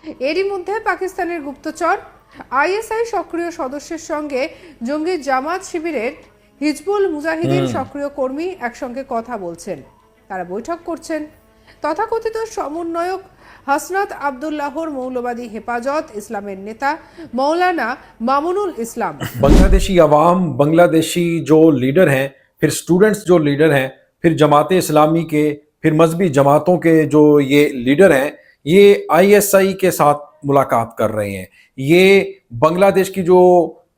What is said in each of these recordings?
এরই মধ্যে পাকিস্তানের গুপ্তচর আইএসআই সক্রিয় সদস্যের সঙ্গে জঙ্গি জামাত শিবিরের হিজবুল মুজাহিদিন সক্রিয় কর্মী একসঙ্গে কথা বলছেন, তারা বৈঠক করছেন। তথাকথিত সমন্বয়ক হাসনাত আব্দুল্লাহর মৌলবাদী হেফাজত ইসলামের নেতা मौलाना मामुनुल इस्लाम, बांग्लादेशी अवाम, बांग्लादेशी जो लीडर हैं, फिर स्टूडेंट्स जो लीडर हैं, फिर जमात इस्लामी के, फिर मजहबी जमातों के जो ये लीडर हैं, ये आईएसआई के साथ मुलाकात कर रहे हैं। ये बांग्लादेश की जो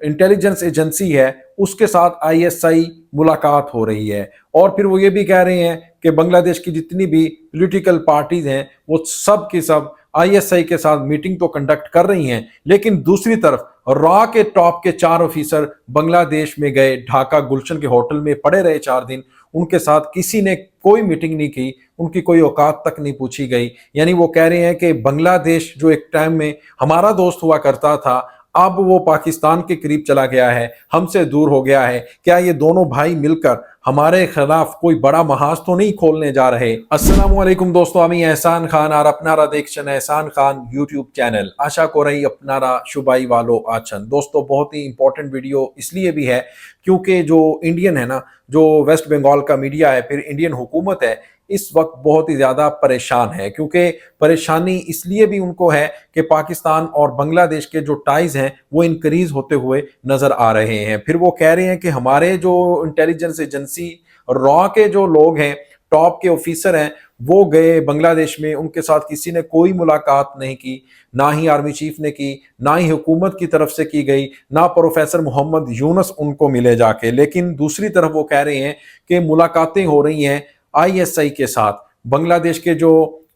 इंटेलिजेंस एजेंसी है उसके साथ आईएसआई मुलाकात हो रही है। और फिर वो ये भी कह रहे हैं कि बांग्लादेश की जितनी भी पॉलिटिकल पार्टीज हैं वो सब की सब आईएसआई के साथ मीटिंग तो कंडक्ट कर रही हैं, लेकिन दूसरी तरफ रॉ के टॉप के 4 ऑफिसर बांग्लादेश में गए, ढाका गुलशन के होटल में पड़े रहे 4 दिन, उनके साथ किसी ने कोई मीटिंग नहीं की, उनकी कोई औकात तक नहीं पूछी गई। यानी वो कह रहे हैं कि बांग्लादेश जो एक टाइम में हमारा दोस्त हुआ करता था अब वो पाकिस्तान के करीब चला गया है, हमसे दूर हो गया है। क्या ये दोनों भाई मिलकर हमारे खिलाफ कोई बड़ा महाज तो नहीं खोलने जा रहे? अस्सलाम वालेकुम दोस्तों, আমি এহসান খান আর আপনারা দেখছেন এহসান খান यूट्यूब चैनल। आशा করি আপনারা সবাই ভালো আছেন। दोस्तों बहुत ही इंपॉर्टेंट वीडियो इसलिए भी है क्योंकि जो इंडियन है ना, जो वेस्ट बंगाल का मीडिया है, फिर इंडियन हुकूमत है, इस वक्त बहुत ही ज़्यादा परेशान है। क्योंकि परेशानी इसलिए भी उनको है कि पाकिस्तान और बांग्लादेश के जो टाइज हैं वो इंक्रीज होते हुए नज़र आ रहे हैं। फिर वो कह रहे हैं कि हमारे जो इंटेलिजेंस एजेंसी रॉ के जो लोग हैं, टॉप के ऑफिसर हैं, वो गए बांग्लादेश में, उनके साथ किसी ने कोई मुलाकात नहीं की, ना ही आर्मी चीफ ने की, ना ही हुकूमत की तरफ से की गई, ना प्रोफेसर मोहम्मद यूनुस उनको मिले जाके। लेकिन दूसरी तरफ वो कह रहे हैं कि मुलाकातें हो रही हैं आईएसआई के साथ, बांग्लादेश के जो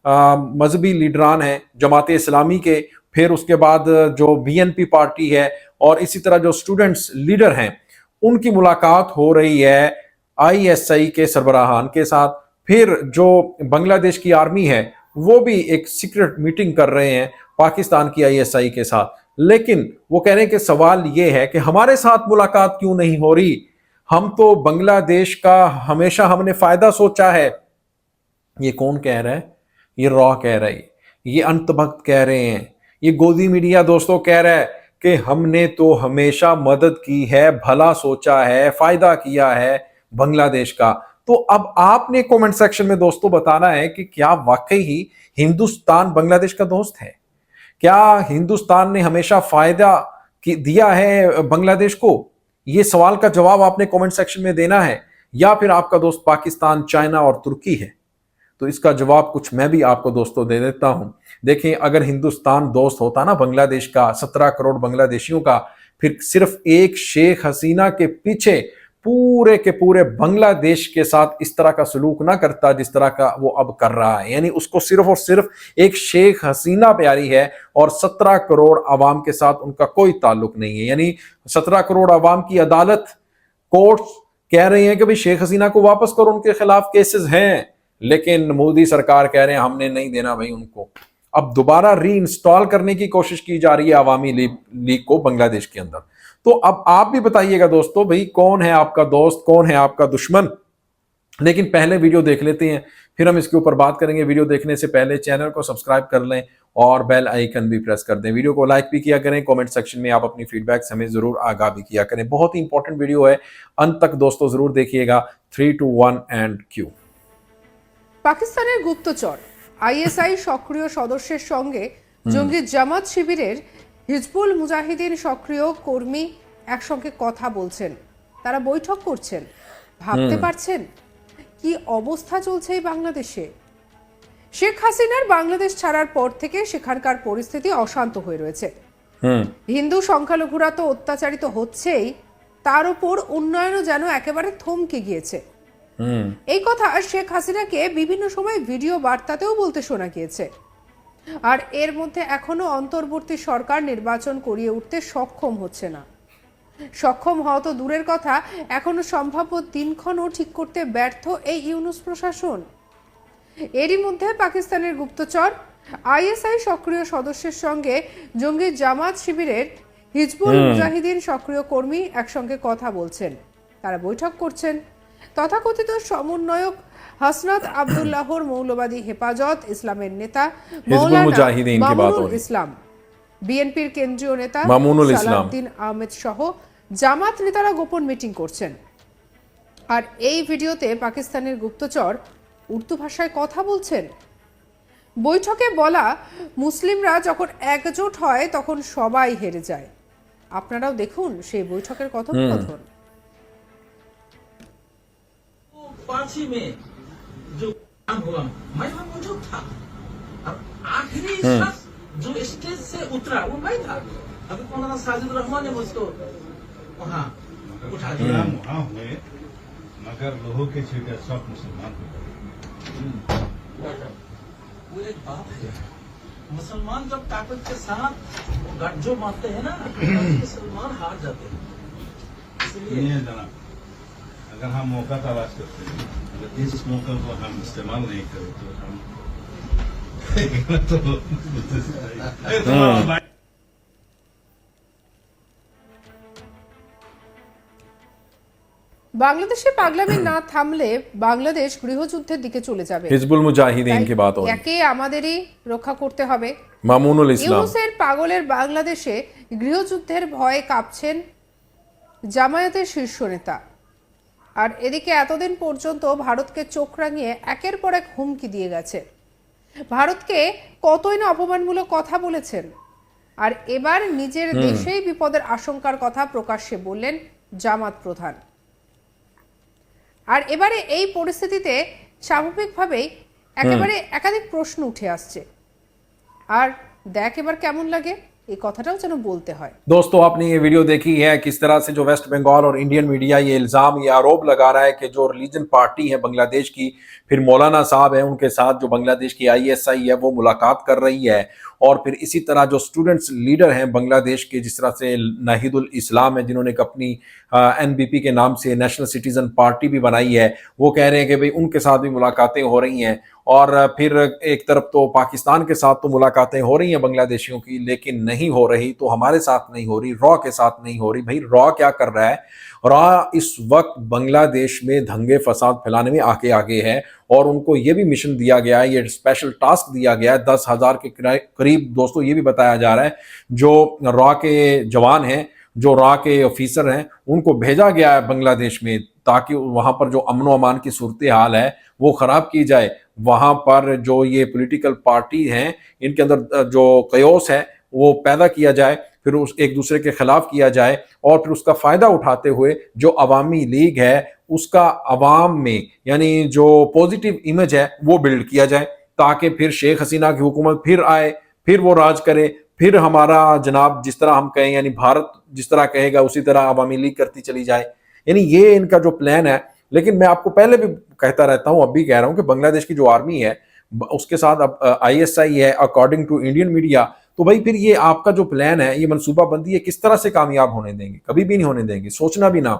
मजहबी लीडरान हैं जमात इस्लामी के, फिर उसके बाद जो बीएनपी पार्टी है और इसी तरह जो स्टूडेंट्स लीडर हैं उनकी मुलाकात हो रही है आईएसआई के सरबराहान के साथ। फिर जो बांग्लादेश की आर्मी है वो भी एक सीक्रेट मीटिंग कर रहे हैं पाकिस्तान की आईएसआई के साथ। लेकिन वो कह रहे हैं कि सवाल ये है कि हमारे साथ मुलाकात क्यों नहीं हो रही? हम तो बांग्लादेश का हमेशा हमने फायदा सोचा है। ये कौन कह रहा है? ये रॉ कह रहा है, ये अंतभक्त कह रहे हैं, ये गोदी मीडिया दोस्तों कह रहा है कि हमने तो हमेशा मदद की है, भला सोचा है, फायदा किया है बांग्लादेश का। तो अब आपने कमेंट सेक्शन में दोस्तों बताना है कि क्या वाकई ही हिंदुस्तान बांग्लादेश का दोस्त है? क्या हिंदुस्तान ने हमेशा फायदा दिया है बांग्लादेश को? ये सवाल का जवाब आपने कमेंट सेक्शन में देना है। या फिर आपका दोस्त पाकिस्तान, चाइना और तुर्की है? तो इसका जवाब कुछ मैं भी आपको दोस्तों दे देता हूं। देखिए, अगर हिंदुस्तान दोस्त होता ना बांग्लादेश का, 17 करोड़ बांग्लादेशियों का, फिर सिर्फ एक शेख हसीना के पीछे पूरे के पूरे बांग्लादेश के साथ इस तरह का सलूक ना करता जिस तरह का वो अब कर रहा है। यानी उसको सिर्फ और सिर्फ एक शेख हसीना प्यारी है और 17 करोड़ आवाम के साथ उनका कोई ताल्लुक नहीं है। यानी 17 करोड़ आवाम की अदालत, कोर्ट्स कह रही हैं कि भाई शेख हसीना को वापस करो, उनके खिलाफ केसेस हैं, लेकिन मोदी सरकार कह रहे हैं हमने नहीं देना भाई उनको। अब दोबारा री इंस्टॉल करने की कोशिश की जा रही है अवामी लीग को बांग्लादेश के अंदर। तो अब आप भी बताइएगा दोस्तों, भाई कौन है आपका दोस्त, कौन है आपका दुश्मन? लेकिन पहले वीडियो देख लेते हैं, फिर हम इसके ऊपर बात करेंगे। वीडियो देखने से पहले चैनल को सब्सक्राइब कर लें और बेल आइकन भी प्रेस कर दें। वीडियो को लाइक भी किया करें, कमेंट सेक्शन में आप अपनी फीडबैक हमें जरूर आगाह भी किया करें। बहुत ही इंपॉर्टेंट वीडियो है, अंत तक दोस्तों जरूर देखिएगा। 3, 2, 1 एंड क्यू। পাকিস্তানের গুপ্তচর আইএসআই সক্রিয় সদস্যের সঙ্গে জঙ্গি জামাত শিবিরের হিজবুল মুজাহিদিন সক্রিয় কর্মী একসঙ্গে কথা বলছেন, তারা বৈঠক করছেন। ভাবতে পারছেন কি অবস্থা চলছে এই বাংলাদেশে? শেখ হাসিনার বাংলাদেশ ছাড়ার পর থেকে সেখানকার পরিস্থিতি অশান্ত হয়ে রয়েছে। হিন্দু সংখ্যালঘুরা তো অত্যাচারিত হচ্ছেই, তার উপর উন্নয়নও যেন একেবারে থমকে গিয়েছে। এই কথা শেখ হাসিনাকে বিভিন্ন সময় ভিডিও বার্তাতেও বলতে শোনা গিয়েছে। আর এর মধ্যে এখনো অন্তর্বর্তী সরকার নির্বাচন করিয়ে উঠতে সক্ষম হচ্ছে না। সক্ষম হওয়া তো দূরের কথা, এখনো সম্ভাব্য দিনক্ষণও ঠিক করতে ব্যর্থ এই ইউনূস প্রশাসন। এরই মধ্যে পাকিস্তানের গুপ্তচর আইএসআই সক্রিয় সদস্যের সঙ্গে জঙ্গি জামাত শিবিরের হিজবুল মুজাহিদিন সক্রিয় কর্মী একসঙ্গে কথা বলছেন, তারা বৈঠক করছেন। তথাকথিত সমন্বয়ক হাসনাত আব্দুল্লাহর মৌলবাদী হেফাজত ইসলামের নেতা মৌলানা মুজাহিদিন की बात हो মামুনুল रही ইসলাম, বিএনপির কেন্দ্রীয় নেতা মামুনুল ইসলাম। সালাউদ্দিন আহমেদ সহ জামাত নেতারা গোপন মিটিং করছেন। আর এই ভিডিওতে পাকিস্তানের গুপ্তচর উর্দু ভাষায় কথা বলছেন। বৈঠকে বলা, মুসলিমরা যখন একজোট হয় তখন সবাই হেরে যায়। আপনারাও দেখুন সেই বৈঠকের কথোপকথন। 5 ही में जो काम हुआ, मैं वहां मौजूद था। अब आखिरी शख्स जो स्टेज से उतरा वो मैं था। अभी मौलाना साजिद रहमान ने मुझको वहां उठा दिया। वहां हुए मगर लोगों के छीटे सब मुसलमान हो गए। वो एक बात है, मुसलमान जब ताकत के साथ गठजो मारते हैं ना, मुसलमान हार जाते हैं। इसलिए नहीं जनाब, अगर हम मौका तलाश करते हैं, अगर इस मौके को हम इस्तेमाल नहीं करें तो हम বাংলাদেশে পাগলামি না থামলে বাংলাদেশ গৃহযুদ্ধের দিকে চলে যাবে। हिजबुल मुजाहिदीन की बात हो रही একে আমাদেরই রক্ষা করতে হবে। मामूनुल इस्लाम। ইউনূসের পাগলের বাংলাদেশে গৃহযুদ্ধের ভয়ে কাঁপছেন জামায়াতের শীর্ষ নেতা। আর এদিকে এতদিন পর্যন্ত ভারতকে চোখ রাঙিয়ে একের পর এক হুমকি দিয়ে গেছে। ভারতকে কতই না অপমানমূলক কথা বলেছেন। আর এবার নিজের দেশেই বিপদের আশঙ্কার কথা প্রকাশ্যে বললেন জামাত প্রধান। আর এবারে এই পরিস্থিতিতে স্বাভাবিকভাবেই একেবারে একাধিক প্রশ্ন উঠে আসছে। আর দেখ এবার কেমন লাগে, এই কথাটাও যেন বলতে হয়। दोस्तों, आपने ये वीडियो देखी है किस तरह से जो वेस्ट बंगाल और इंडियन मीडिया ये इल्ज़ाम, ये आरोप लगा रहा है कि जो रिलीजन पार्टी है बांग्लादेश की, फिर मौलाना साहब है, उनके साथ जो बांग्लादेश की आईएसआई है वो मुलाकात कर रही है। और फिर इसी तरह जो स्टूडेंट्स लीडर हैं बांग्लादेश के, जिस तरह से नाहिदुल इस्लाम है, जिन्होंने एक अपनी एनबीपी के नाम से नेशनल सिटीजन पार्टी भी बनाई है, वो कह रहे हैं कि भाई उनके साथ भी मुलाकातें हो रही हैं। और फिर एक तरफ तो पाकिस्तान के साथ तो मुलाकातें हो रही हैं बांग्लादेशियों की, लेकिन नहीं हो रही तो हमारे साथ नहीं हो रही, रॉ के साथ नहीं हो रही। भाई रॉ क्या कर रहा है? रॉ इस वक्त बांग्लादेश में दंगे फसाद फैलाने में आगे है। और उनको ये भी मिशन दिया गया है, ये स्पेशल टास्क दिया गया है 10,000 के करीब। दोस्तों, ये भी बताया जा रहा है जो रॉ के जवान हैं, जो रॉ के ऑफिसर हैं, उनको भेजा गया है बांग्लादेश में ताकि वहां पर जो अमन अमान की सूरत हाल है वो खराब की जाए। वहां पर जो ये पॉलिटिकल पार्टी हैं, इनके अंदर जो कयोस है वो पैदा किया जाए, फिर उस एक दूसरे के खिलाफ किया जाए, और फिर उसका फायदा उठाते हुए जो अवामी लीग है उसका अवाम में यानी जो पॉजिटिव इमेज है वो बिल्ड किया जाए, ताकि फिर शेख हसीना की हुकूमत फिर आए, फिर वो राज करे, फिर हमारा जनाब जिस तरह हम कहें यानी भारत जिस तरह कहेगा उसी तरह अवामी लीग करती चली जाए। यानी ये इनका जो प्लान है। लेकिन मैं आपको पहले भी कहता रहता हूं, अब भी कह रहा हूं कि बांग्लादेश की जो आर्मी है उसके साथ अब आईएसआई है अकॉर्डिंग टू इंडियन मीडिया। तो भाई फिर ये आपका जो प्लान है, ये मनसूबाबंदी है, किस तरह से कामयाब होने देंगे? कभी भी नहीं होने देंगे, सोचना भी ना।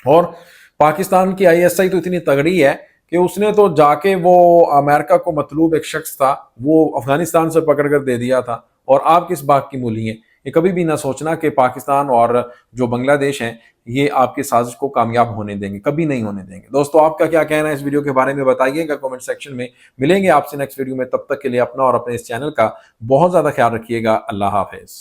और पाकिस्तान की आईएसआई तो इतनी तगड़ी है कि उसने तो जाके वो अमेरिका को मतलूब एक शख्स था वो अफगानिस्तान से पकड़कर दे दिया था। और आप किस बात की मूली हैं? ये कभी भी ना सोचना कि पाकिस्तान और जो बांग्लादेश हैं ये आपकी साजिश को कामयाब होने देंगे, कभी नहीं होने देंगे। दोस्तों, आपका क्या कहना है इस वीडियो के बारे में बताइएगा कमेंट सेक्शन में। मिलेंगे आपसे नेक्स्ट वीडियो में, तब तक के लिए अपना और अपने इस चैनल का बहुत ज्यादा ख्याल रखिएगा। अल्लाह हाफिज।